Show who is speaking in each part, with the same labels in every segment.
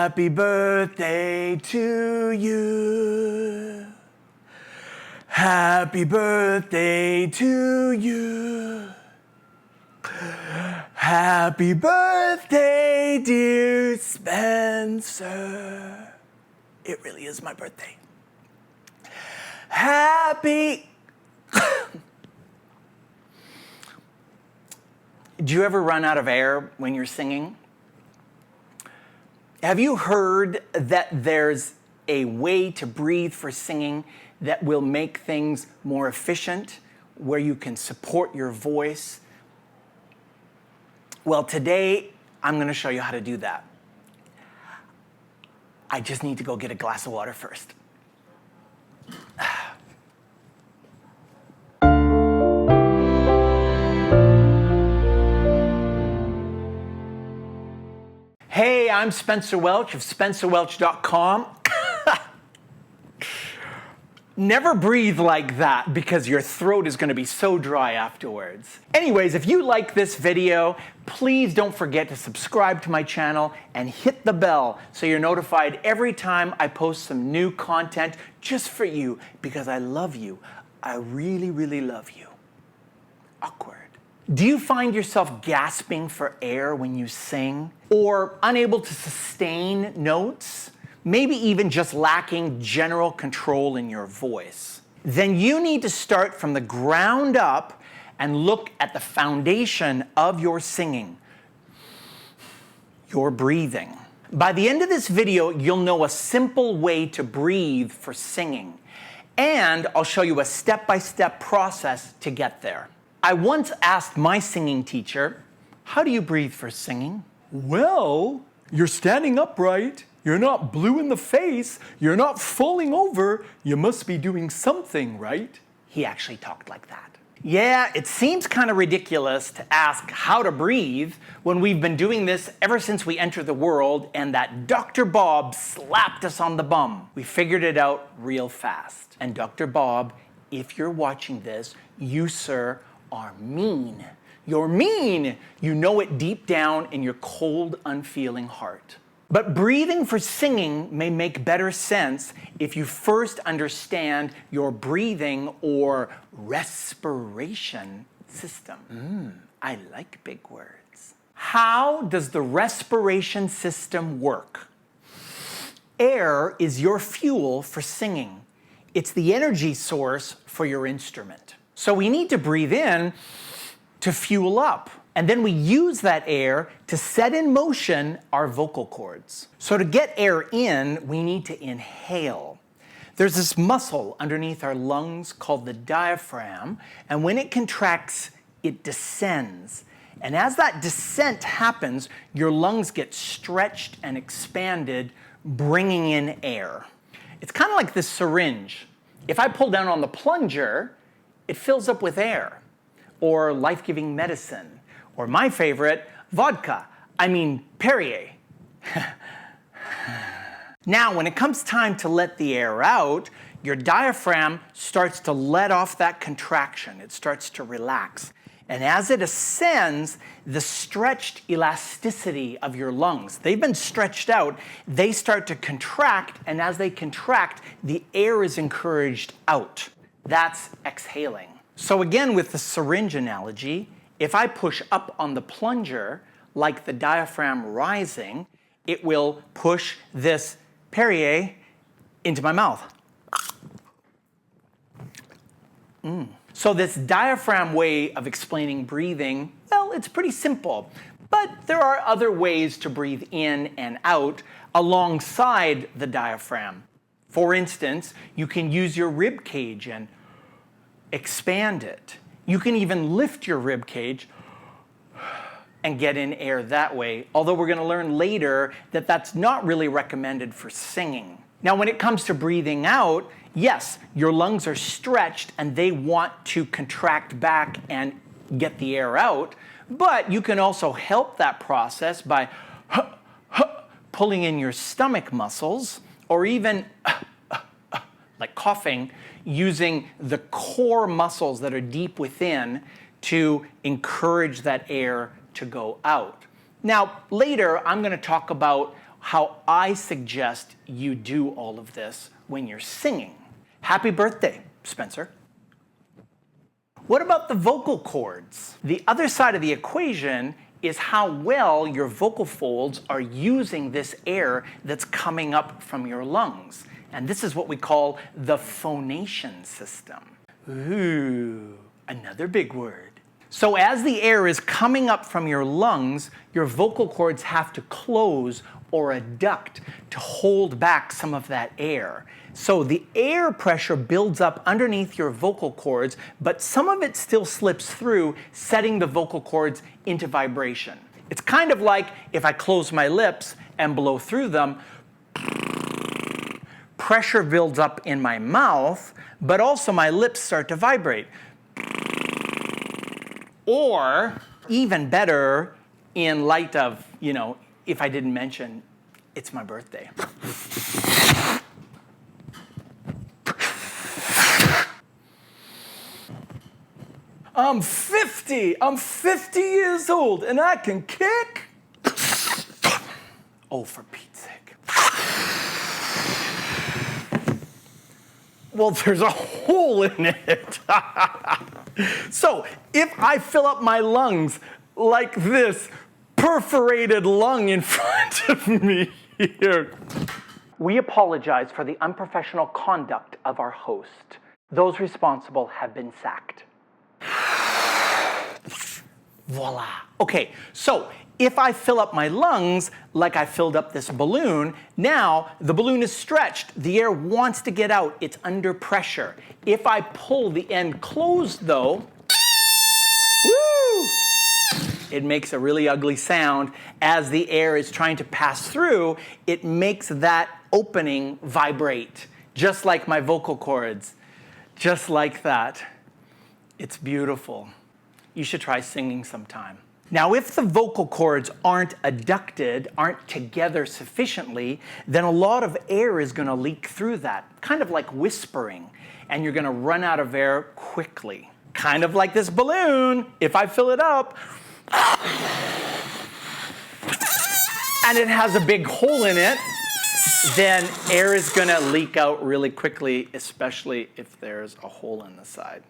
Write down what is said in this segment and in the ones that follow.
Speaker 1: Happy birthday to you. Happy birthday to you. Happy birthday, dear Spencer. It really is my birthday. Happy... Do you ever run out of air when you're singing? Have you heard that there's a way to breathe for singing that will make things more efficient, where you can support your voice? Well, today I'm going to show you how to do that. I just need to go get a glass of water first. Hey, I'm Spencer Welch of SpencerWelch.com. Never breathe like that because your throat is going to be so dry afterwards. Anyways, if you like this video, please don't forget to subscribe to my channel and hit the bell so you're notified every time I post some new content just for you, because I love you. I really, really love you. Awkward. Do you find yourself gasping for air when you sing, or unable to sustain notes? Maybe even just lacking general control in your voice? Then you need to start from the ground up and look at the foundation of your singing, your breathing. By the end of this video, you'll know a simple way to breathe for singing, and I'll show you a step-by-step process to get there. I once asked my singing teacher, "How do you breathe for singing?" "Well, you're standing upright, you're not blue in the face, you're not falling over, you must be doing something, right?" He actually talked like that. Yeah, it seems kind of ridiculous to ask how to breathe when we've been doing this ever since we entered the world and that Dr. Bob slapped us on the bum. We figured it out real fast. And Dr. Bob, if you're watching this, you, sir, are mean. You're mean. You know it deep down in your cold, unfeeling heart. But breathing for singing may make better sense if you first understand your breathing or respiration system. I like big words. How does the respiration system work? Air is your fuel for singing. It's the energy source for your instrument. So we need to breathe in to fuel up. And then we use that air to set in motion our vocal cords. So to get air in, we need to inhale. There's this muscle underneath our lungs called the diaphragm, and when it contracts, it descends. And as that descent happens, your lungs get stretched and expanded, bringing in air. It's kind of like this syringe. If I pull down on the plunger, it fills up with air, or life-giving medicine, or my favorite, vodka. I mean, Perrier. Now, when it comes time to let the air out, your diaphragm starts to let off that contraction. It starts to relax. And as it ascends, the stretched elasticity of your lungs, they've been stretched out, they start to contract, and as they contract, the air is encouraged out. That's exhaling. So again, with the syringe analogy, if I push up on the plunger, like the diaphragm rising, it will push this Perrier into my mouth. So this diaphragm way of explaining breathing, well, it's pretty simple. But there are other ways to breathe in and out alongside the diaphragm. For instance, you can use your rib cage and expand it. You can even lift your rib cage and get in air that way, although we're going to learn later that that's not really recommended for singing. Now, when it comes to breathing out, yes, your lungs are stretched and they want to contract back and get the air out, but you can also help that process by pulling in your stomach muscles, or even like coughing, using the core muscles that are deep within to encourage that air to go out. Now, later, I'm going to talk about how I suggest you do all of this when you're singing. Happy birthday, Spencer. What about the vocal cords? The other side of the equation is how well your vocal folds are using this air that's coming up from your lungs. And this is what we call the phonation system. Ooh, another big word. So as the air is coming up from your lungs, your vocal cords have to close or adduct to hold back some of that air. So the air pressure builds up underneath your vocal cords, but some of it still slips through, setting the vocal cords into vibration. It's kind of like if I close my lips and blow through them, pressure builds up in my mouth, but also my lips start to vibrate. Or even better, in light of, if I didn't mention, it's my birthday. I'm 50 years old and I can kick. Oh, for Pete's sake. Well, there's a hole in it. So if I fill up my lungs like this perforated lung in front of me here. We apologize for the unprofessional conduct of our host. Those responsible have been sacked. Voila. Okay, so if I fill up my lungs like I filled up this balloon, now the balloon is stretched. The air wants to get out. It's under pressure. If I pull the end closed, though, woo, it makes a really ugly sound. As the air is trying to pass through, it makes that opening vibrate, just like my vocal cords, just like that. It's beautiful. You should try singing sometime. Now, if the vocal cords aren't adducted, aren't together sufficiently, then a lot of air is going to leak through that, kind of like whispering, and you're going to run out of air quickly. Kind of like this balloon. If I fill it up, and it has a big hole in it, then air is going to leak out really quickly, especially if there's a hole in the side.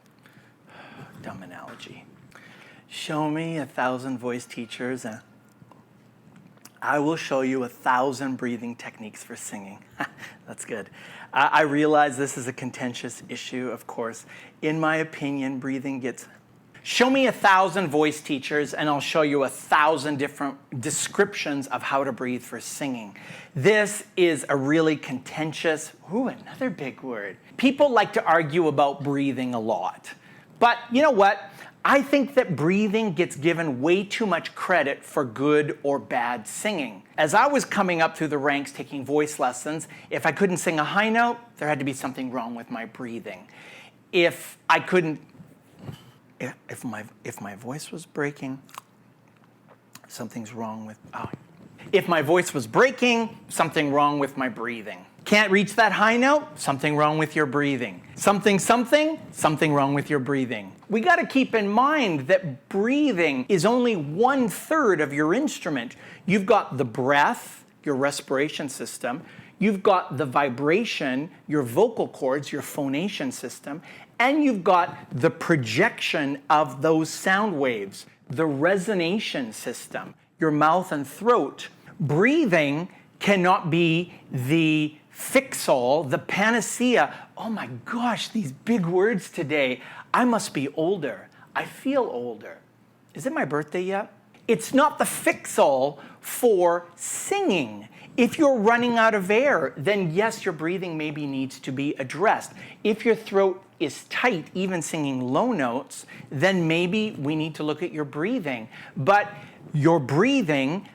Speaker 1: Dumb analogy. Show me 1,000 voice teachers and I will show you 1,000 breathing techniques for singing. That's good. I realize this is a contentious issue, of course. In my opinion, breathing gets... Show me 1,000 voice teachers and I'll show you 1,000 different descriptions of how to breathe for singing. This is a really contentious... Ooh, another big word. People like to argue about breathing a lot. But you know what? I think that breathing gets given way too much credit for good or bad singing. As I was coming up through the ranks taking voice lessons, if I couldn't sing a high note, there had to be something wrong with my breathing. If I couldn't, if my voice was breaking, something's wrong with, if my voice was breaking, something wrong with my breathing. Can't reach that high note? Something wrong with your breathing. Something wrong with your breathing. We got to keep in mind that breathing is only 1/3 of your instrument. You've got the breath, your respiration system. You've got the vibration, your vocal cords, your phonation system. And you've got the projection of those sound waves, the resonation system, your mouth and throat. Breathing cannot be the fix-all, the panacea. Oh my gosh, these big words today. I must be older. I feel older. Is it my birthday yet? It's not the fix-all for singing. If you're running out of air, then yes, your breathing maybe needs to be addressed. If your throat is tight, even singing low notes, then maybe we need to look at your breathing. But your breathing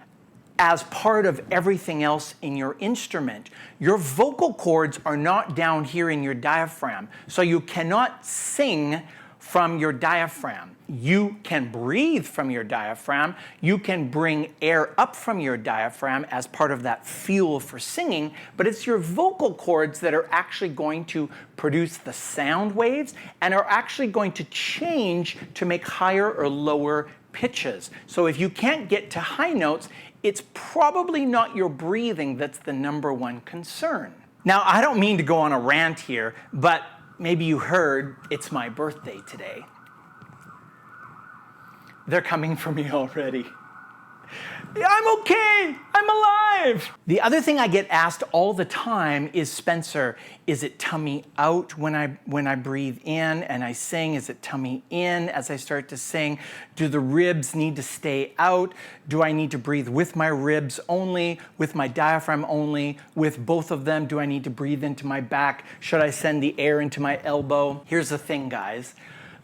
Speaker 1: as part of everything else in your instrument. Your vocal cords are not down here in your diaphragm, so you cannot sing from your diaphragm. You can breathe from your diaphragm. You can bring air up from your diaphragm as part of that fuel for singing, but it's your vocal cords that are actually going to produce the sound waves and are actually going to change to make higher or lower pitches. So if you can't get to high notes, it's probably not your breathing that's the #1 concern. Now, I don't mean to go on a rant here, but maybe you heard it's my birthday today. They're coming for me already. I'm okay, I'm alive. The other thing I get asked all the time is, Spencer, is it tummy out when I breathe in and I sing? Is it tummy in as I start to sing? Do the ribs need to stay out? Do I need to breathe with my ribs only, with my diaphragm only, with both of them? Do I need to breathe into my back? Should I send the air into my elbow? Here's the thing, guys.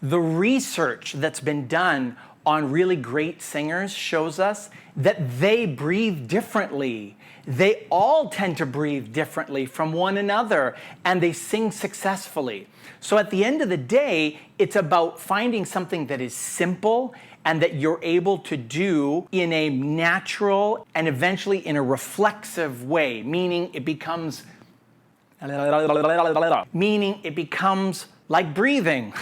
Speaker 1: The research that's been done on really great singers shows us that they breathe differently. They all tend to breathe differently from one another, and they sing successfully. So at the end of the day, it's about finding something that is simple and that you're able to do in a natural and eventually in a reflexive way, meaning it becomes like breathing,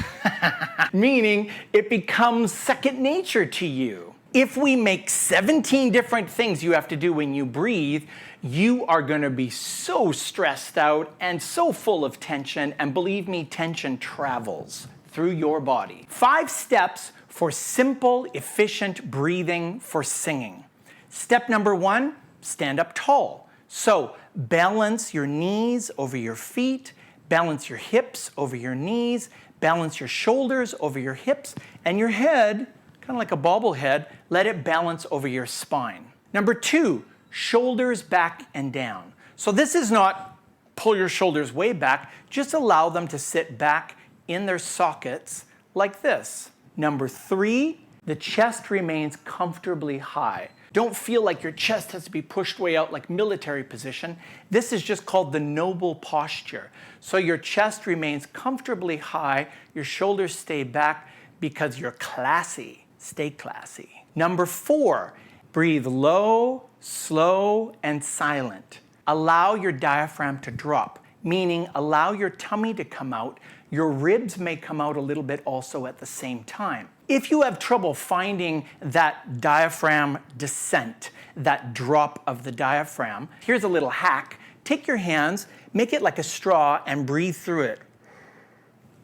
Speaker 1: meaning it becomes second nature to you. If we make 17 different things you have to do when you breathe, you are going to be so stressed out and so full of tension, and believe me, tension travels through your body. 5 steps for simple, efficient breathing for singing. Step number 1, stand up tall. So balance your knees over your feet, balance your hips over your knees, balance your shoulders over your hips, and your head, kind of like a bobblehead, let it balance over your spine. Number 2, shoulders back and down. So this is not pull your shoulders way back, just allow them to sit back in their sockets like this. Number 3, the chest remains comfortably high. Don't feel like your chest has to be pushed way out like military position. This is just called the noble posture. So your chest remains comfortably high, your shoulders stay back because you're classy. Stay classy. Number 4, breathe low, slow, and silent. Allow your diaphragm to drop, meaning allow your tummy to come out. Your ribs may come out a little bit also at the same time. If you have trouble finding that diaphragm descent, that drop of the diaphragm, here's a little hack. Take your hands, make it like a straw, and breathe through it.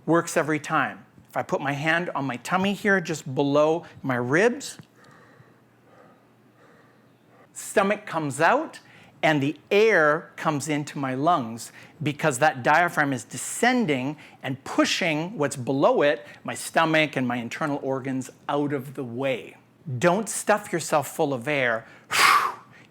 Speaker 1: Works every time. If I put my hand on my tummy here, just below my ribs, stomach comes out, and the air comes into my lungs because that diaphragm is descending and pushing what's below it, my stomach and my internal organs, out of the way. Don't stuff yourself full of air.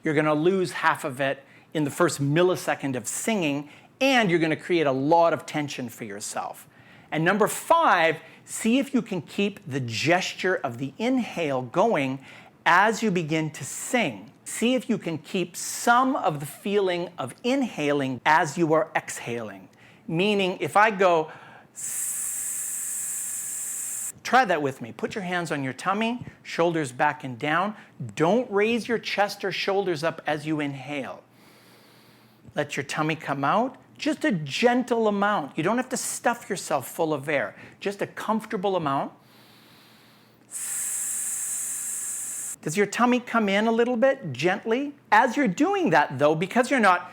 Speaker 1: You're going to lose half of it in the first millisecond of singing, and you're going to create a lot of tension for yourself. And number 5, see if you can keep the gesture of the inhale going as you begin to sing. See if you can keep some of the feeling of inhaling as you are exhaling. Meaning, if I go, try that with me. Put your hands on your tummy, shoulders back and down. Don't raise your chest or shoulders up as you inhale. Let your tummy come out. Just a gentle amount. You don't have to stuff yourself full of air. Just a comfortable amount. Does your tummy come in a little bit, gently? As you're doing that, though, because you're not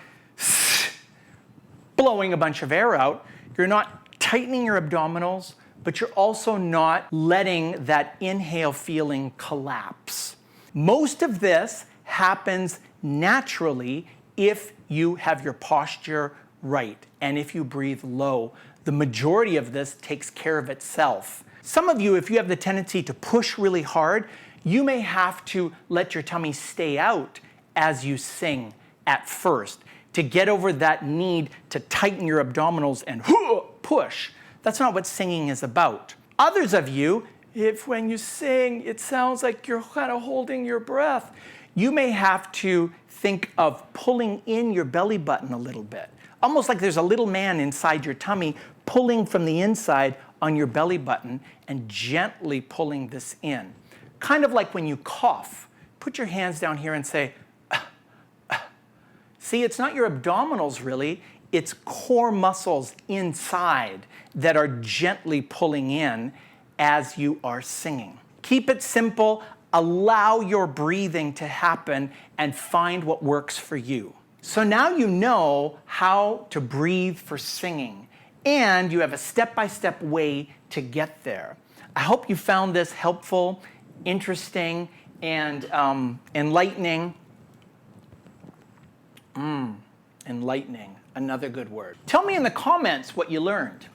Speaker 1: blowing a bunch of air out, you're not tightening your abdominals, but you're also not letting that inhale feeling collapse. Most of this happens naturally if you have your posture right and if you breathe low. The majority of this takes care of itself. Some of you, if you have the tendency to push really hard, you may have to let your tummy stay out as you sing at first to get over that need to tighten your abdominals and push. That's not what singing is about. Others of you, if when you sing, it sounds like you're kind of holding your breath, you may have to think of pulling in your belly button a little bit. Almost like there's a little man inside your tummy pulling from the inside on your belly button and gently pulling this in. Kind of like when you cough. Put your hands down here and say, See, it's not your abdominals really, it's core muscles inside that are gently pulling in as you are singing. Keep it simple. Allow your breathing to happen and find what works for you. So now you know how to breathe for singing, and you have a step-by-step way to get there. I hope you found this helpful, interesting, and enlightening. Enlightening, another good word. Tell me in the comments what you learned.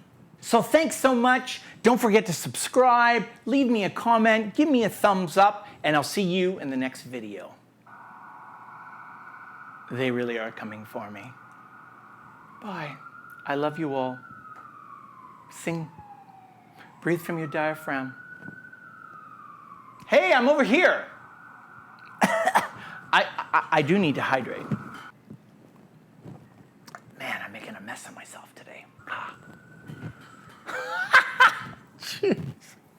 Speaker 1: So thanks so much. Don't forget to subscribe, leave me a comment, give me a thumbs up, and I'll see you in the next video. They really are coming for me. Bye. I love you all. Sing. Breathe from your diaphragm. Hey, I'm over here. I do need to hydrate. Man, I'm making a mess of myself today. Jeez.